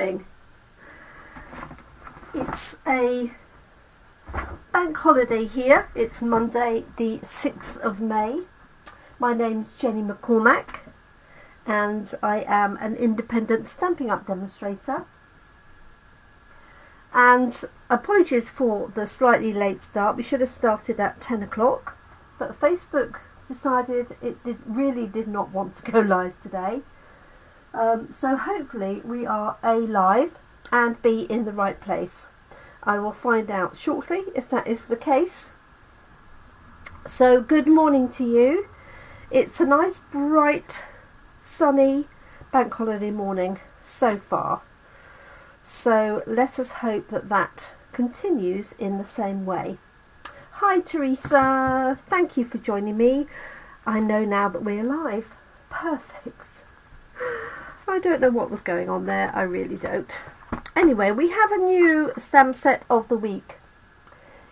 morning. It's a bank holiday here. It's Monday the 6th of May. My name's Jenny McCormack and I am an independent Stampin' Up demonstrator. And apologies for the slightly late start. We should have started at 10 o'clock, but Facebook decided it really did not want to go live today. So hopefully we are A, live, and B, in the right place. I will find out shortly if that is the case. So good morning to you. It's a nice bright sunny bank holiday morning so far. So let us hope that that continues in the same way. Hi Teresa, thank you for joining me. I know now that we're live. Perfect. I don't know what was going on there, I really don't. Anyway, we have a new stamp set of the week.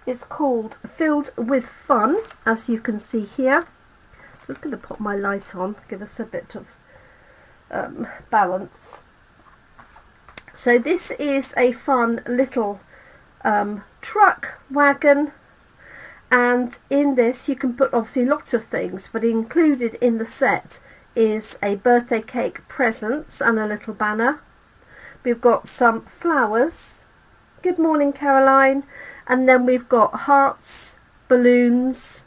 It's called Filled with Fun, as you can see here. I'm just going to put my light on, give us a bit of balance. So this is a fun little truck wagon, and in this you can put obviously lots of things, but included in the set is a birthday cake, presents and a little banner. We've got some flowers. Good morning, Caroline. And then we've got hearts, balloons,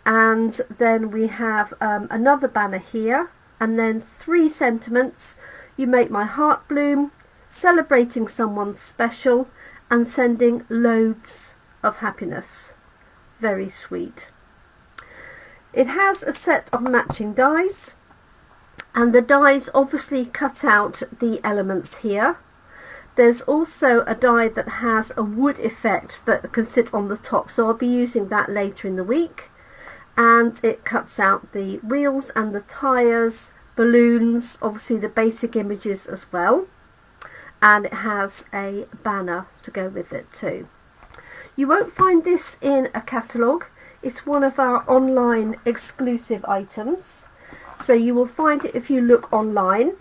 and then we have another banner here, and then 3 sentiments. You make my heart bloom, celebrating someone special, and sending loads of happiness. Very sweet. It has a set of matching dies, and the dies obviously cut out the elements here. There's also a die that has a wood effect that can sit on the top, so I'll be using that later in the week. And it cuts out the wheels and the tyres, balloons, obviously the basic images as well. And it has a banner to go with it too. You won't find this in a catalogue. It's one of our online exclusive items. So you will find it if you look online.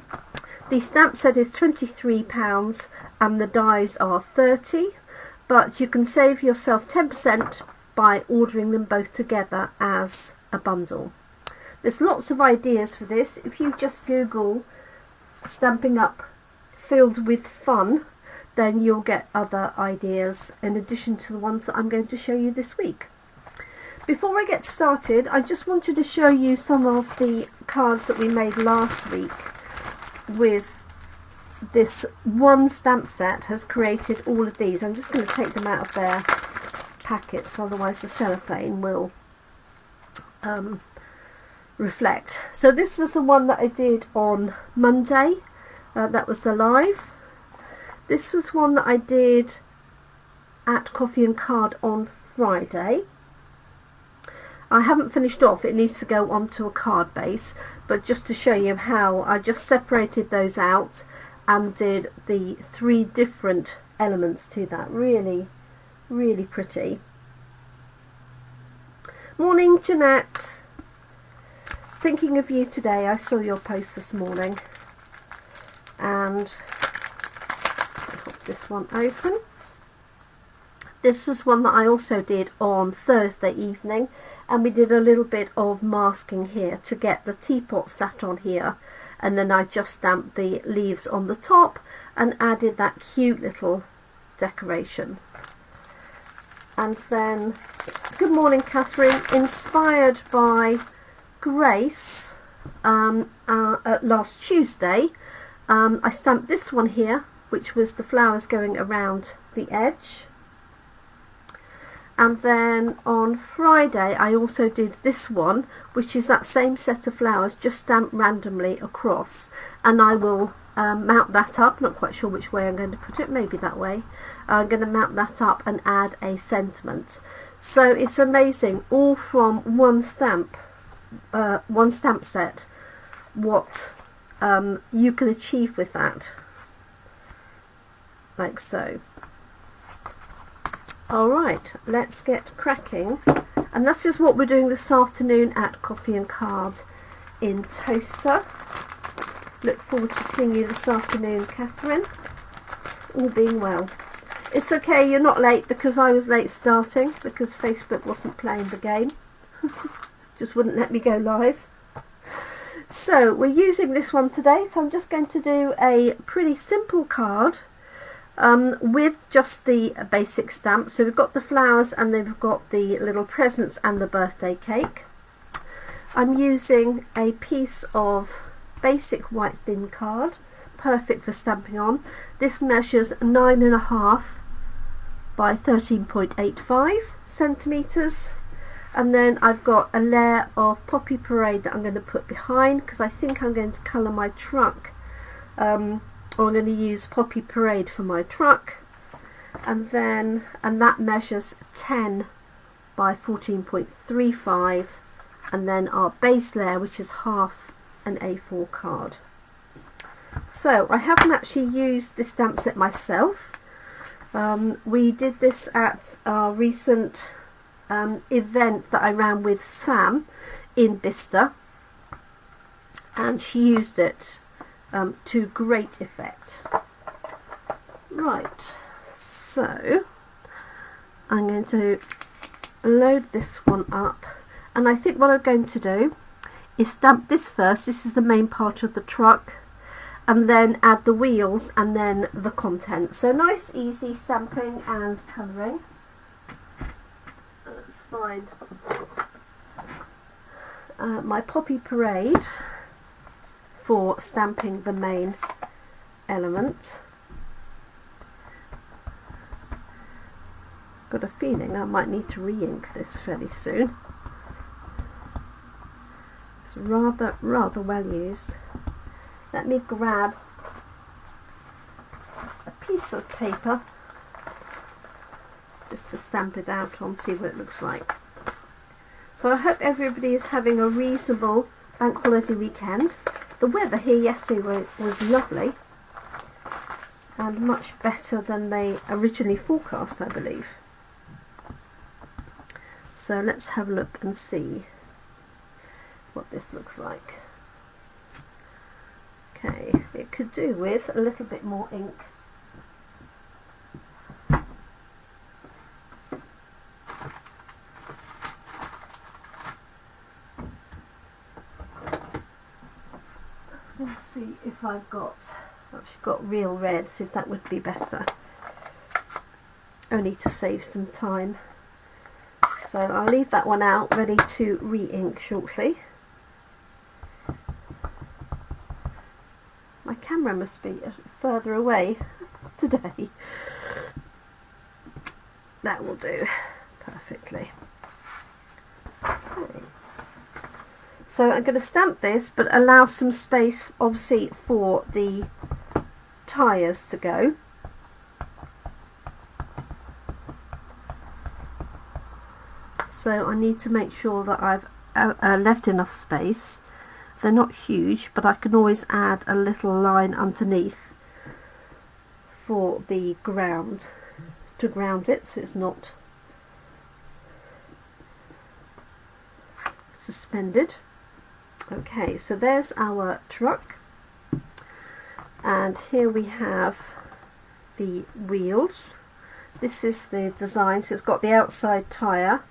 The stamp set is £23 and the dies are 30, but you can save yourself 10% by ordering them both together as a bundle. There's lots of ideas for this. If you just Google Stampin' Up Filled with Fun, then you'll get other ideas in addition to the ones that I'm going to show you this week. Before I get started, I just wanted to show you some of the cards that we made last week with this one stamp set. Has created all of these. I'm just going to take them out of their packets, otherwise the cellophane will reflect. So this was the one that I did on Monday. That was the live. This was one that I did at Coffee and Card on Friday. I haven't finished off, it needs to go onto a card base, but just to show you how I just separated those out and did the 3 different elements to that. Really, really pretty. Morning, Jeanette. Thinking of you today. I saw your post this morning. And I'll pop this one open. This was one that I also did on Thursday evening, and we did a little bit of masking here to get the teapot sat on here, and then I just stamped the leaves on the top and added that cute little decoration. And then, good morning Catherine, inspired by Grace last Tuesday, I stamped this one here, which was the flowers going around the edge. And then on Friday I also did this one, which is that same set of flowers just stamped randomly across, and I will mount that up. Not quite sure which way I'm going to put it, maybe that way. I'm going to mount that up and add a sentiment. So it's amazing, all from one stamp set, what you can achieve with that, like so. Alright, let's get cracking, and that's just what we're doing this afternoon at Coffee and Card in Toaster. Look forward to seeing you this afternoon, Catherine. all being well. It's okay, you're not late, because I was late starting because Facebook wasn't playing the game. Just wouldn't let me go live. So we're using this one today, so I'm just going to do a pretty simple card with just the basic stamp. So we've got the flowers and then we've got the little presents and the birthday cake. I'm using a piece of basic white thin card, perfect for stamping on. This measures 9.5 by 13.85 centimetres. And then I've got a layer of Poppy Parade that I'm going to put behind, because I think I'm going to colour my truck, or I'm going to use Poppy Parade for my truck. And that measures 10 by 14.35, and then our base layer, which is half an A4 card. So I haven't actually used this stamp set myself. We did this at our recent event that I ran with Sam in Bicester, and she used it to great effect. Right, so I'm going to load this one up, and I think what I'm going to do is stamp this first. This is the main part of the truck, and then add the wheels and then the content. So nice easy stamping and colouring. Let's find my Poppy Parade for stamping the main element. Got a feeling I might need to re-ink this fairly soon. It's rather well used. Let me grab a piece of paper just to stamp it out on, see what it looks like. So I hope everybody is having a reasonable bank holiday weekend. The weather here yesterday was lovely and much better than they originally forecast, I believe. So let's have a look and see what this looks like. Okay, it could do with a little bit more ink. Let's see if I've got real red, see if that would be better. Only to save some time. So I'll leave that one out, ready to re-ink shortly. My camera must be further away today. That will do perfectly. Okay. So I'm going to stamp this, but allow some space obviously for the tyres to go. So I need to make sure that I've left enough space. They're not huge, but I can always add a little line underneath for the ground, to ground it so it's not suspended. Okay, so there's our truck, and here we have the wheels. This is the design, so it's got the outside tyre,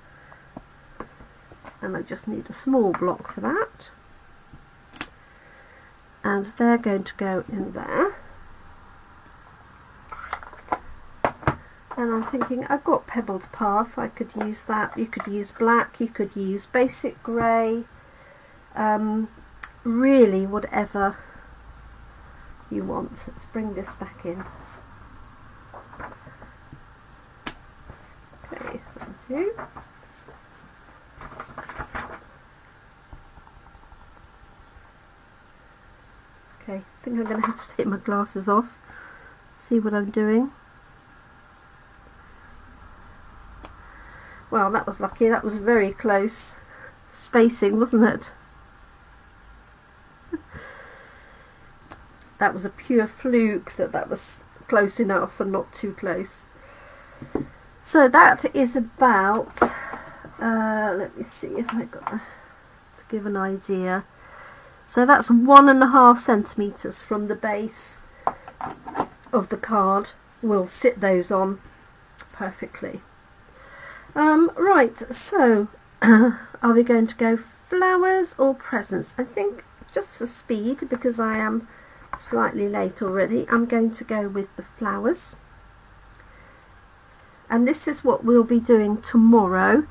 and I just need a small block for that. And they're going to go in there. And I'm thinking, I've got pebbled path, I could use that. You could use black, you could use basic grey, really whatever you want. Let's bring this back in. Okay, 1, 2. Okay, I think I'm going to have to take my glasses off, see what I'm doing. Well, that was lucky, that was very close spacing, wasn't it? That was a pure fluke that was close enough and not too close. So that is about, let me see if I got to give an idea. So that's 1.5 centimetres from the base of the card will sit those on perfectly. Right, so are we going to go flowers or presents? I think just for speed, because I am slightly late already, I'm going to go with the flowers. And this is what we'll be doing tomorrow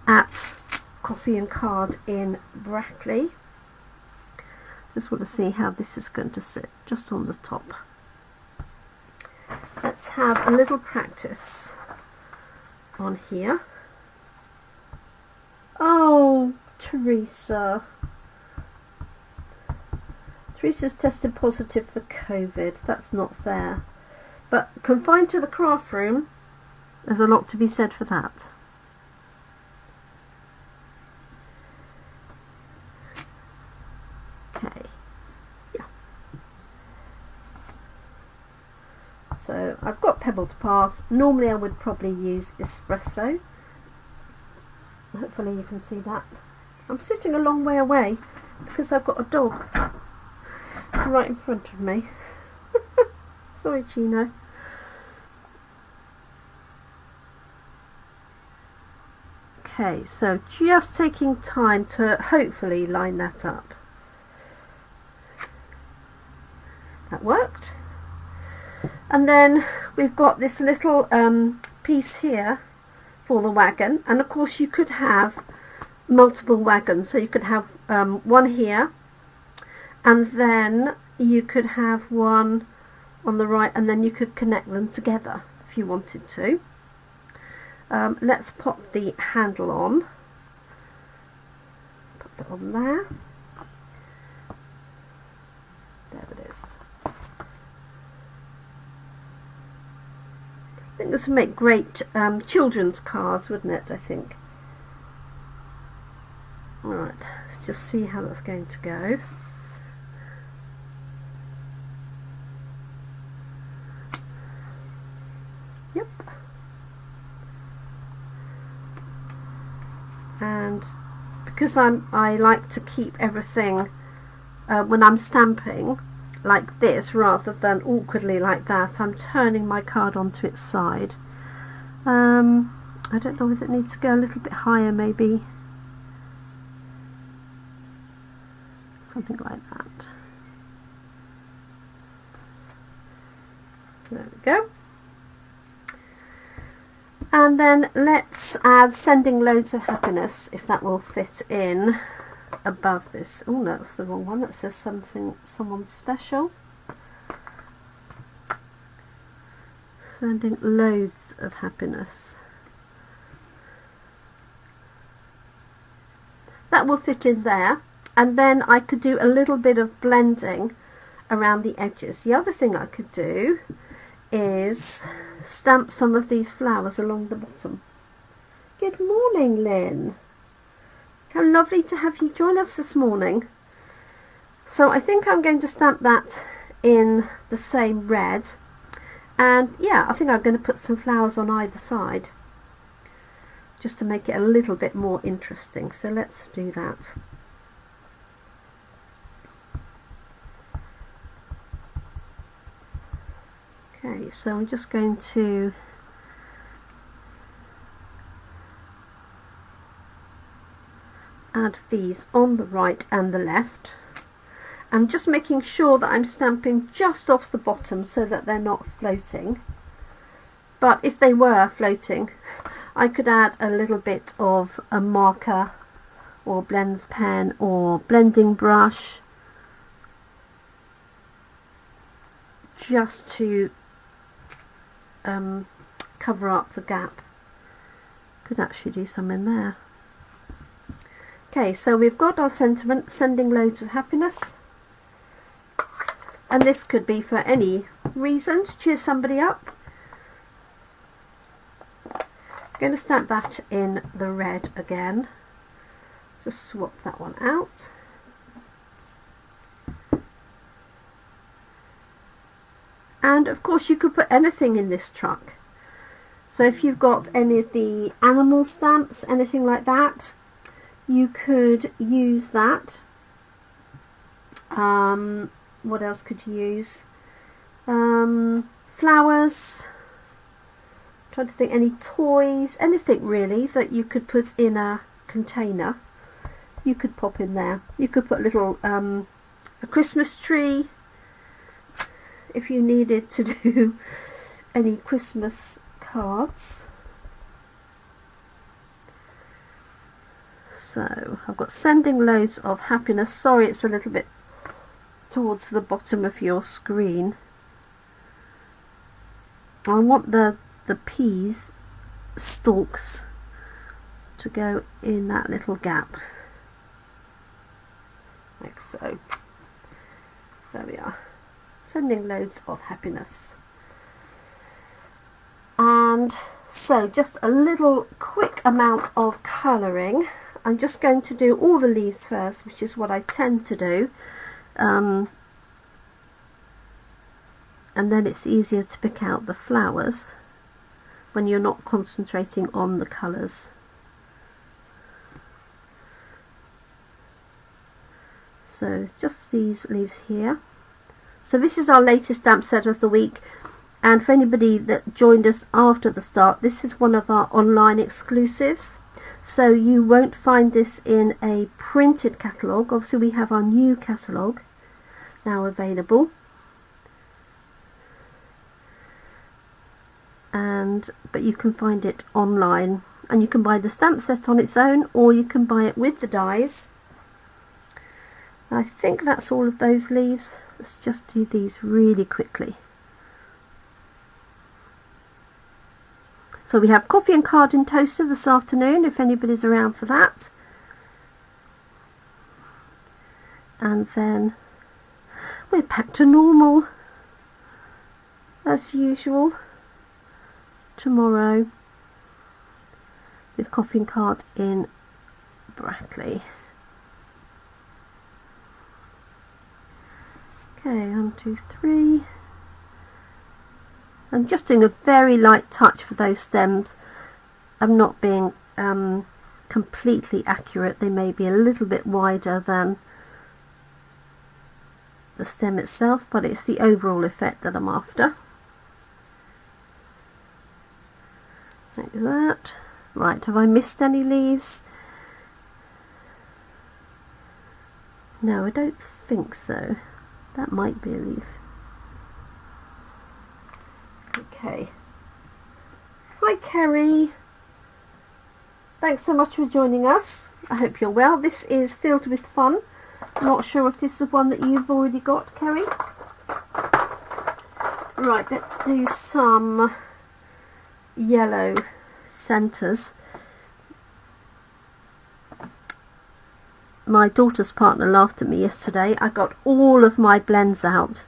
at Coffee and Card in Brackley. Just want to see how this is going to sit, just on the top. Let's have a little practice on here. Oh, Teresa. Teresa's tested positive for COVID. That's not fair. But confined to the craft room, there's a lot to be said for that. Okay. Yeah. So I've got pebbled path. Normally I would probably use espresso. Hopefully you can see that. I'm sitting a long way away because I've got a dog right in front of me. Sorry, Chino. Okay, so just taking time to hopefully line that up. That worked. And then we've got this little piece here for the wagon, and of course you could have multiple wagons, so you could have one here, and then you could have one on the right, and then you could connect them together if you wanted to. Let's pop the handle on. Put that on there. There it is. I think this would make great children's cards, wouldn't it, I think. Alright, let's just see how that's going to go. Yep. And because I like to keep everything when I'm stamping like this rather than awkwardly like that, I'm turning my card onto its side. I don't know if it needs to go a little bit higher, maybe something like that. There we go. And then let's add Sending Loads of Happiness, if that will fit in above this. Oh, that's the wrong one. That says someone special. Sending Loads of Happiness. That will fit in there. And then I could do a little bit of blending around the edges. The other thing I could do is stamp some of these flowers along the bottom. Good morning, Lynn. How lovely to have you join us this morning. So I think I'm going to stamp that in the same red, and yeah, I think I'm going to put some flowers on either side just to make it a little bit more interesting. So let's do that. Okay, so I'm just going to add these on the right and the left. I'm just making sure that I'm stamping just off the bottom so that they're not floating. But if they were floating, I could add a little bit of a marker or blends pen or blending brush just to cover up the gap. Could actually do some in there. Okay, so we've got our sentiment, Sending Loads of Happiness, and this could be for any reason, to cheer somebody up. I'm going to stamp that in the red again. Just swap that one out. And of course you could put anything in this truck. So if you've got any of the animal stamps, anything like that, you could use that. What else could you use? flowers. Trying to think, any toys, anything really that you could put in a container, you could pop in there. You could put a little a Christmas tree if you needed to do any Christmas cards. So I've got sending loads of happiness. Sorry, it's a little bit towards the bottom of your screen. I want the peas stalks to go in that little gap, like so. There we are. Sending loads of happiness. And so just a little quick amount of colouring. I'm just going to do all the leaves first, which is what I tend to do, and then it's easier to pick out the flowers when you're not concentrating on the colours. So just these leaves here. So this is our latest stamp set of the week, and for anybody that joined us after the start, this is one of our online exclusives. So you won't find this in a printed catalogue. Obviously we have our new catalogue now available, but you can find it online, and you can buy the stamp set on its own, or you can buy it with the dies. I think that's all of those leaves. Let's just do these really quickly. So we have coffee and card and toaster this afternoon, if anybody's around for that. And then we're back to normal as usual tomorrow with coffee and card in Brackley. Okay, 1, 2, 3. I'm just doing a very light touch for those stems. I'm not being completely accurate. They may be a little bit wider than the stem itself, but it's the overall effect that I'm after. Like that. Right, have I missed any leaves? No, I don't think so. That might be a leaf. Okay. Hi Kerry. Thanks so much for joining us. I hope you're well. This is Filled with Fun. I'm not sure if this is one that you've already got, Kerry. Right, let's do some yellow centres. My daughter's partner laughed at me yesterday. I got all of my blends out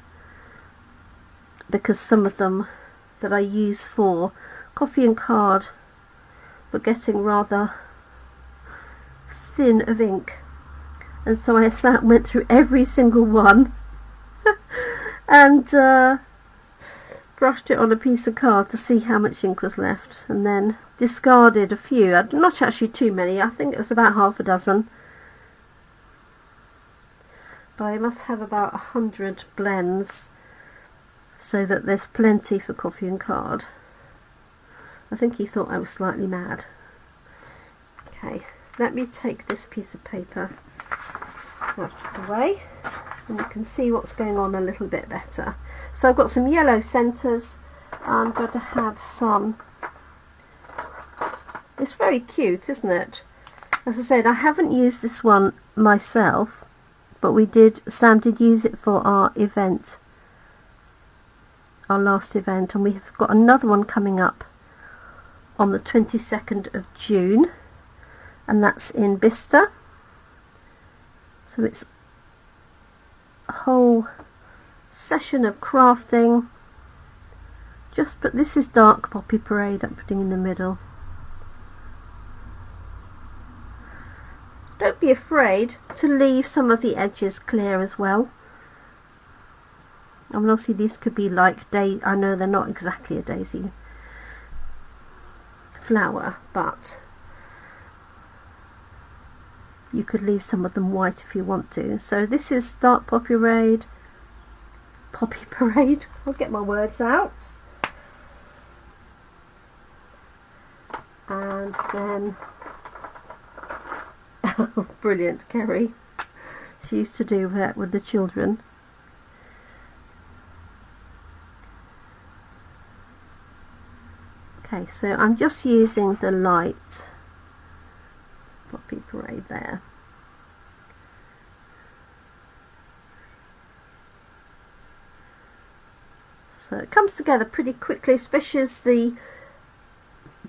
because some of them that I use for coffee and card were getting rather thin of ink, and so I went through every single one and brushed it on a piece of card to see how much ink was left, and then discarded a few. Not actually too many, I think it was about half a dozen, but I must have about 100 blends so that there's plenty for coffee and card. I think he thought I was slightly mad. Okay, let me take this piece of paper out of the way and you can see what's going on a little bit better. So I've got some yellow centres. I'm going to have some. It's very cute, isn't it? As I said, I haven't used this one myself, but Sam did use it for our event, our last event, and we've got another one coming up on the 22nd of June, and that's in Bicester. So it's a whole session of crafting. But this is Dark Poppy Parade I'm putting in the middle. Don't be afraid to leave some of the edges clear as well. I mean, obviously these could be like I know they're not exactly a daisy flower, but you could leave some of them white if you want to. So this is Dark Poppy Parade. I'll get my words out. And then, oh, brilliant, Kerry. She used to do that with the children. Okay, so I'm just using the light Poppy Parade there. So it comes together pretty quickly, especially as the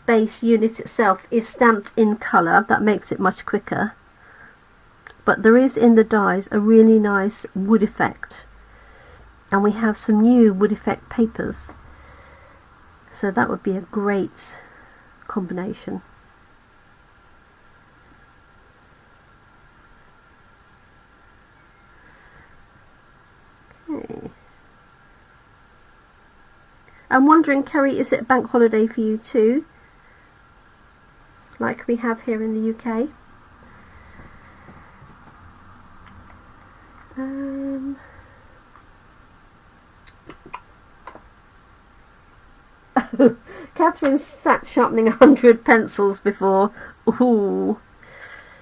base unit itself is stamped in colour. That makes it much quicker. But there is in the dies a really nice wood effect. And we have some new wood effect papers. So that would be a great combination. Okay. I'm wondering, Kerry, is it a bank holiday for you too? Like we have here in the UK? Catherine sat sharpening 100 pencils before. Ooh.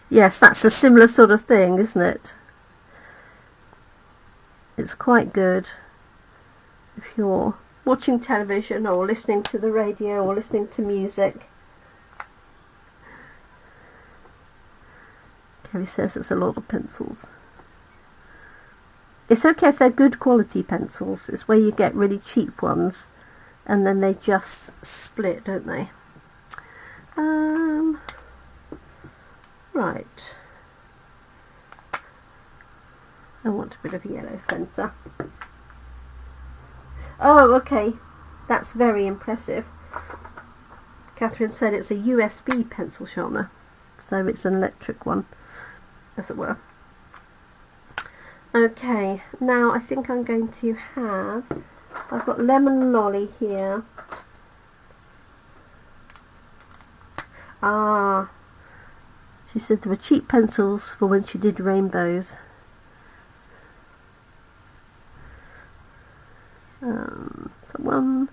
Yes, that's a similar sort of thing, isn't it? It's quite good if you're watching television or listening to the radio or listening to music. Kerry says it's a lot of pencils. It's okay if they're good quality pencils. It's where you get really cheap ones and then they just split, don't they? Right. I want a bit of yellow centre. Oh, okay. That's very impressive. Catherine said it's a USB pencil sharpener, so it's an electric one, as it were. Okay, now I think I'm going to have, I've got Lemon Lolly here. Ah, she said there were cheap pencils for when she did rainbows. Someone.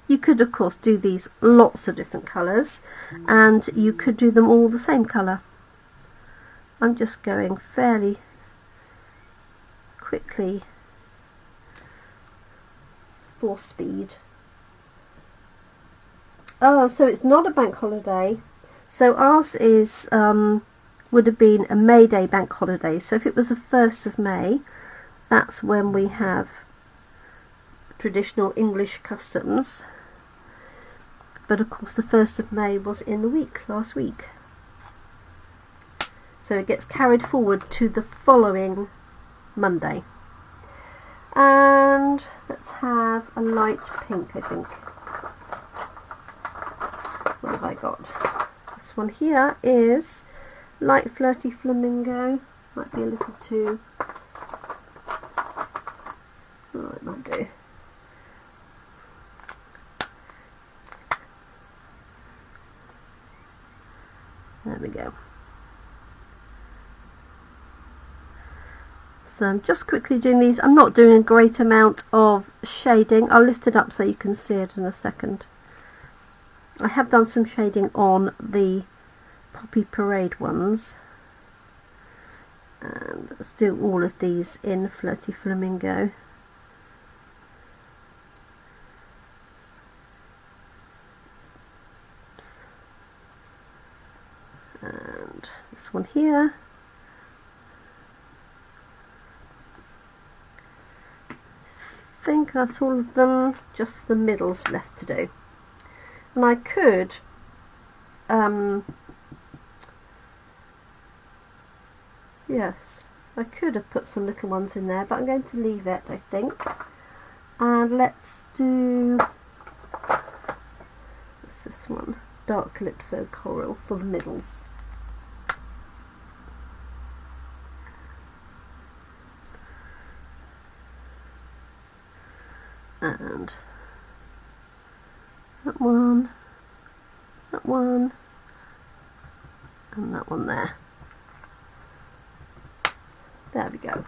You could of course do these lots of different colours, and you could do them all the same colour. I'm just going fairly quickly for speed. Oh, so it's not a bank holiday. So ours is would have been a May Day bank holiday. So if it was the 1st of May, that's when we have traditional English customs. But of course the 1st of May was in the week, last week. So it gets carried forward to the following Monday. And let's have a light pink, I think. What have I got? This one here is light flirty flamingo. Might be a little too... Oh, it might do. There we go. So I'm just quickly doing these. I'm not doing a great amount of shading. I'll lift it up so you can see it in a second. I have done some shading on the Poppy Parade ones. And let's do all of these in Flirty Flamingo. Oops. And this one here. I think that's all of them, just the middles left to do. And I could yes, I could have put some little ones in there, but I'm going to leave it, I think. And let's do, what's this one? Dark Calypso Coral for the middles. And that one, and that one there. There we go.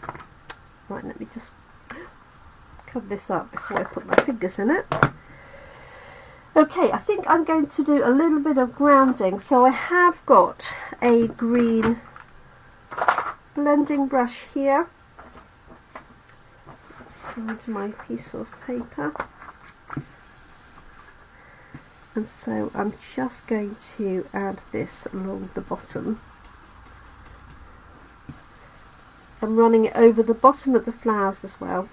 Right, let me just cover this up before I put my fingers in it. Okay, I think I'm going to do a little bit of grounding. So I have got a green blending brush here. Let's find my piece of paper. And so I'm just going to add this along the bottom. I'm running it over the bottom of the flowers as well.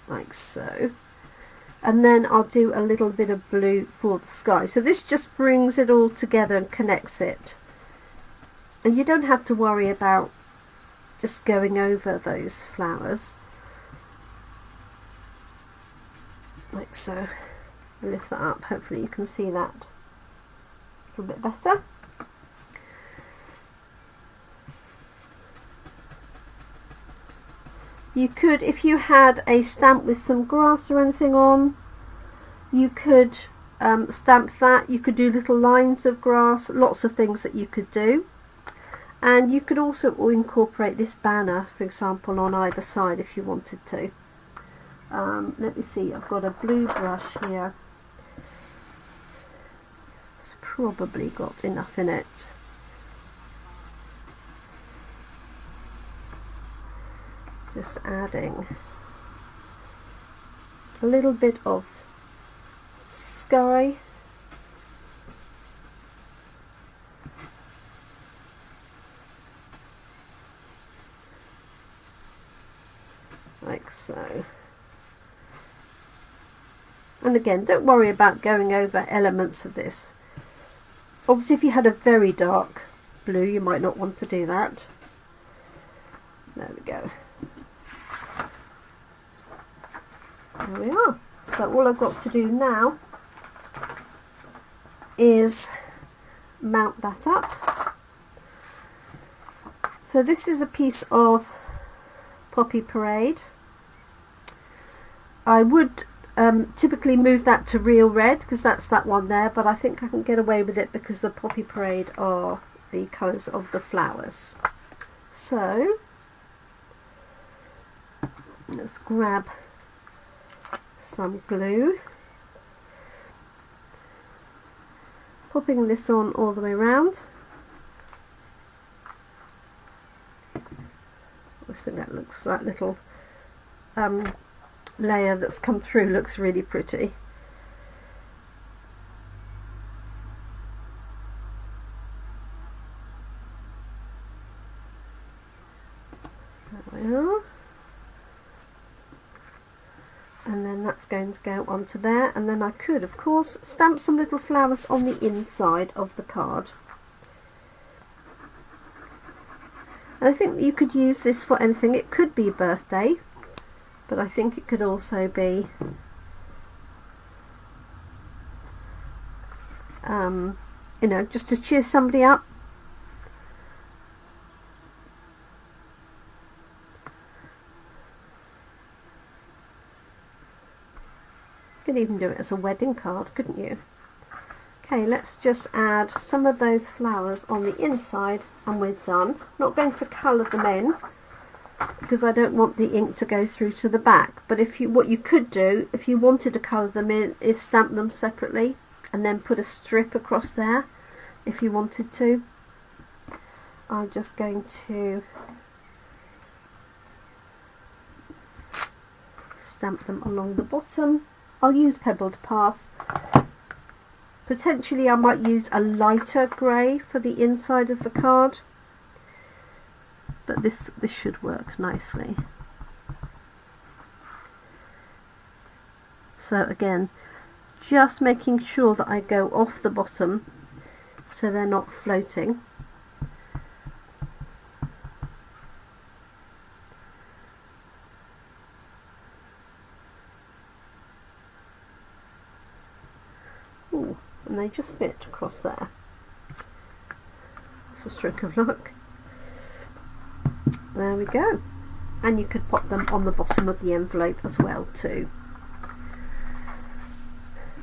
Like so. And then I'll do a little bit of blue for the sky. So this just brings it all together and connects it. And you don't have to worry about just going over those flowers. Like so. I'll lift that up. Hopefully you can see that a little bit better. You could, if you had a stamp with some grass or anything on, you could stamp that. You could do little lines of grass, lots of things that you could do. And you could also incorporate this banner, for example, on either side if you wanted to. Let me see, I've got a blue brush here. It's probably got enough in it. Just adding a little bit of sky. Like so. And again, don't worry about going over elements of this. Obviously if you had a very dark blue, you might not want to do that. There we go. There we are. So all I've got to do now is mount that up. So this is a piece of Poppy Parade. I would typically move that to real red because that's that one there, but I think I can get away with it because the Poppy Parade are the colours of the flowers. So let's grab some glue, popping this on all the way around. I think that looks, that little layer that's come through looks really pretty. There we are. And then that's going to go onto there, and then I could of course stamp some little flowers on the inside of the card. And I think that you could use this for anything. It could be a birthday, but I think it could also be you know, just to cheer somebody up. You could even do it as a wedding card, couldn't you? Okay, let's just add some of those flowers on the inside and we're done. Not going to colour them in because I don't want the ink to go through to the back, but if you, what you could do if you wanted to colour them in is stamp them separately and then put a strip across there if you wanted to. I'm just going to stamp them along the bottom. I'll use Pebbled Path. Potentially I might use a lighter grey for the inside of the card, but this should work nicely. So again, just making sure that I go off the bottom so they're not floating. Ooh, and they just fit across there. That's a stroke of luck. There we go. And you could pop them on the bottom of the envelope as well too.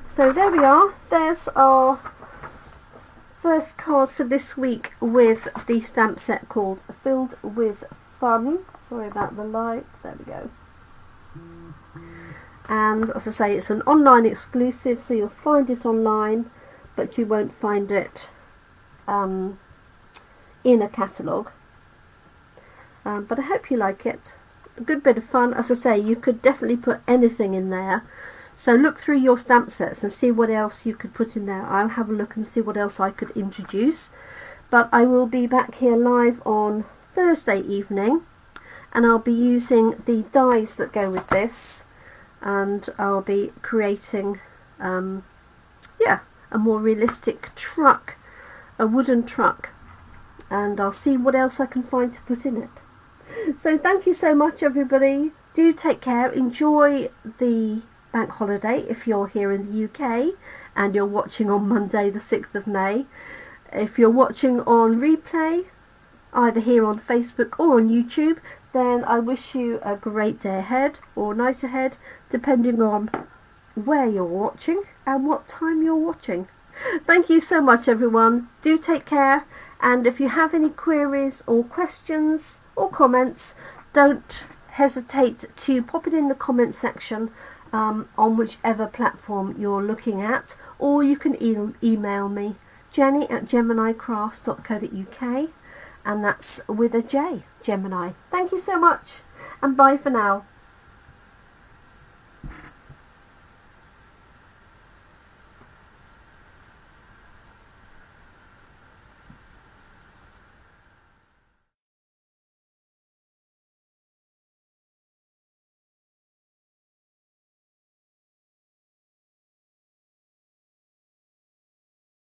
So there we are. There's our first card for this week with the stamp set called Filled with Fun. Sorry about the light. There we go. and as I say, it's an online exclusive, so you'll find it online, but you won't find it in a catalogue. But I hope you like it. A good bit of fun. As I say, you could definitely put anything in there, so look through your stamp sets and see what else you could put in there. I'll have a look and see what else I could introduce, but I will be back here live on Thursday evening, and I'll be using the dies that go with this, and I'll be creating a more realistic truck, a wooden truck, and I'll see what else I can find to put in it. So thank you so much, everybody. Do take care. Enjoy the bank holiday if you're here in the UK and you're watching on Monday the 6th of May. If you're watching on replay, either here on Facebook or on YouTube, then I wish you a great day ahead or night ahead, depending on where you're watching and what time you're watching. Thank you so much, everyone. Do take care, and if you have any queries or questions or comments, don't hesitate to pop it in the comment section on whichever platform you're looking at, or you can email me, jenny@geminicrafts.co.uk, and that's with a J, Gemini. Thank you so much, and bye for now.